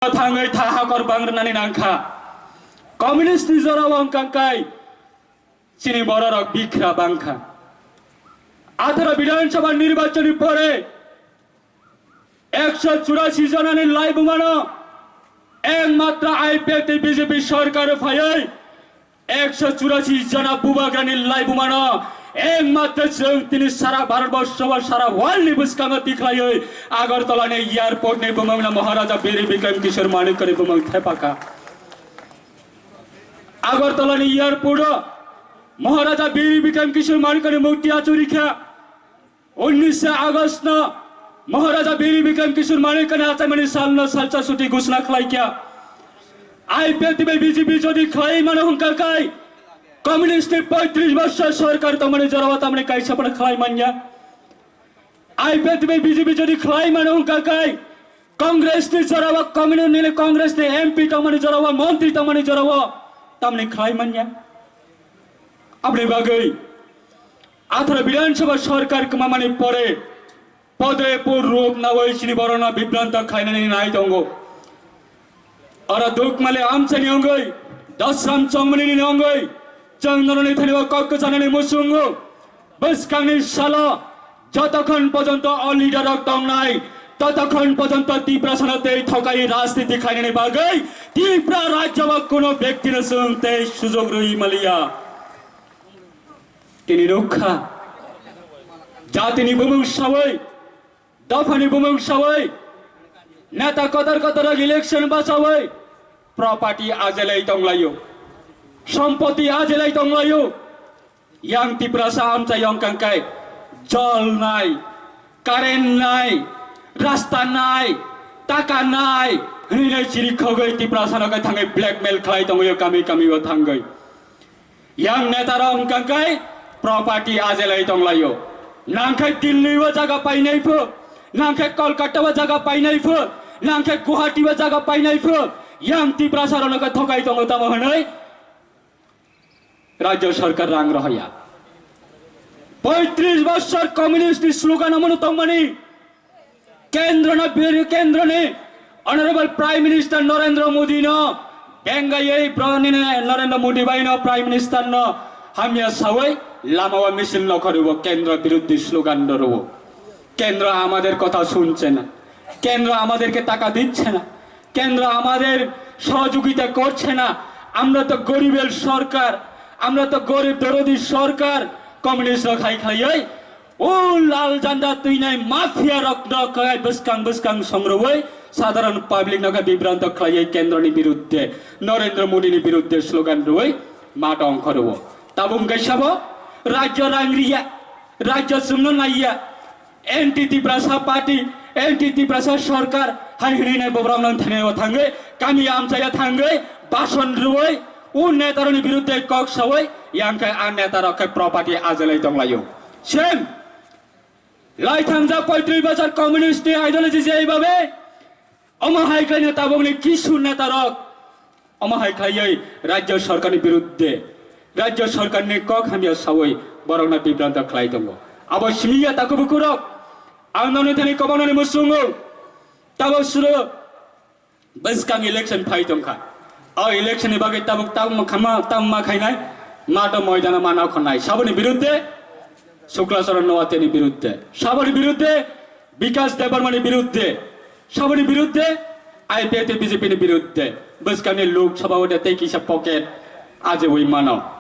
Thangai taha kor bangrani nangka. Komunis ni zora wong kangkai. Sini bororok bikra bangka. Athara বিধানসভা নির্বাচনের পরে 184 জনের live মানো একমাত্র আইপিএতে বিজেপি সরকার ফায়াই 184 জন বুবাগ্রানির লাইভ মানো একমাত্র তিনি সারা ভারতবর্ষ বা সারা ওয়ার্ল্ড নিবসকাঙ্গ দিখলাই আগরতলা নে এয়ারপোর্ট নে বুমংনা মহারাজা বীর বিক্রম কিশোর মানিক করে বুমং থেপাকা আগরতলা নে এয়ারপোর্ট মহারাজা বীর বিক্রম কিশোর মানিক করে মূর্তি আচুরিখা 19 अगस्त महाराजा बीर विक्रम किशोर मानिक ने आचार्य साल सालचा सुटी घोषणा खलाई क्या आईपीएल में बीजेपी जदि खलाई माने हुंकार काय कम्युनिस्ट ने 35 वर्ष सरकार तमने जरावा तमने काय छपन खलाई मान्या आईपीएल में बीजेपी जदि खलाई माने हुंकार काय कांग्रेस ने जरावा कम्युनिस्ट ने कांग्रेस ने एमपी तमने जरावा मंत्री तमने जरावा तमने खलाई मान्या अपने बागई आथरा विधानसभा सरकार कमामाने परे पदे पुर रोग नवई सिनी बरना विभ्रांत खाइनानि नाइ दंगो अरा दुख माले आमचानि अंगै दसराम चंगमनि अंगै चंदननि थानिवा कक्क जानानि मुसुंगो बसकांनि साला जतक्षण पर्यन्त अलिडर दं नाइ ततक्षण पर्यन्त तीव्र सनते ठकाई राजनीति खाइनानि बागै तीव्र राज्यमा कोनो व्यक्तिले सुनते सुजोग रही मलिया তিনি রক্ষা জাতিনি বুমুং সবাই দফানি বুমুং সবাই নেতা কদর কদর ইলেকশন বাঁচাওই প্রপার্টি আজেলাই তংলায়ো সম্পত্তি আজেলাই তংলায়ো ইয়াং তিপ্রাসা আমচা ইয়ং কাংকাই জল নাই কারেন্ট নাই রাস্তা নাই টাকা নাই হরিনাই চিরি খগৈ তিপ্রাসা নগাই থাঙ্গাই ব্ল্যাকমেল খাই তংয়ো কামি কামিও থাঙ্গাই ইয়াং নেতারা অংকাংকাই प्रॉपर्टी आजेलाई तंगलायो नांखाय दिल्ली व जगह पाइनाय फो नांखाय कलकत्ता व जगह पाइनाय फो नांखाय गुवाहाटी व जगह पाइनाय फो यां तिप्रासारन का थकाई तंग तम हनै राज्य सरकार रांग रहया 35 वर्ष कम्युनिस्ट स्लोगान मन तंगमनि केंद्र ने honourable prime minister Narendra Modi न बेंगायै प्रधान नरेंद्र मोदी भाई न प्राइम मिनिस्टर न हामिया सावै लामावा मिছিল নকরিব কেন্দ্র বিরোধী স্লোগান ধরব কেন্দ্র আমাদের কথা শুনছে না কেন্দ্র আমাদেরকে টাকা দিচ্ছে না কেন্দ্র আমাদের সহযোগিতা করছে না আমরা তো গরিবের সরকার আমরা তো গরিব বিরোধী সরকার কমিউনিস্ট খাই খাই ও লাল জান্ডা তুই নাই মাফিয়া রক্ত খাই বসকাং সংগ্রহই সাধারণ পাবলিক নকা বিভ্রান্ত খাই কেন্দ্রনি বিরুদ্ধে নরেন্দ্র মোদিনি বিরুদ্ধে স্লোগান রই মাট অঙ্ক রব তাবুম গাইসাব राज्य रांगरिया राज्य सुमनो नाइया anti Tiprasa party anti Tiprasa सरकार हाइहरि नै बब्रामन थाने थांगै कामी आमचाया थांगै भाषण रुवै उ नेतारनि विरुद्ध कक सवै यांकै आ नेतारकै प्रॉपर्टी आजलै दंलायो सेम लाइथांजा 35 बছর कम्युनिस्ट आइडियोलॉजी जेइबाबे अमहाइकै नेता बगनि किसु नेतारक अमहाइकै राज्य सरकारनि विरुद्ध राज्य सरकार ने कक हामिया सावै बरंना विभ्रांत खलाई दंगो अब सिमिया ताको बुकुरक आंदोलन थानि कमाननि मुसुंगो तब सुरो बसकांग इलेक्शन फाइ दंखा आ इलेक्शन बागै तब मा खाइनाय माटो मैदान मानाव खनाय साबनि विरुद्धे शुक्लाचरण नवातेनि विरुद्धे साबनि विरुद्धे विकास देबबर्मानि विरुद्धे साबनि विरुद्धे आईपीएल बीजेपी नि विरुद्धे बसकांगनि लोकसभा वटे तेकिसा पकेट आज वही मानव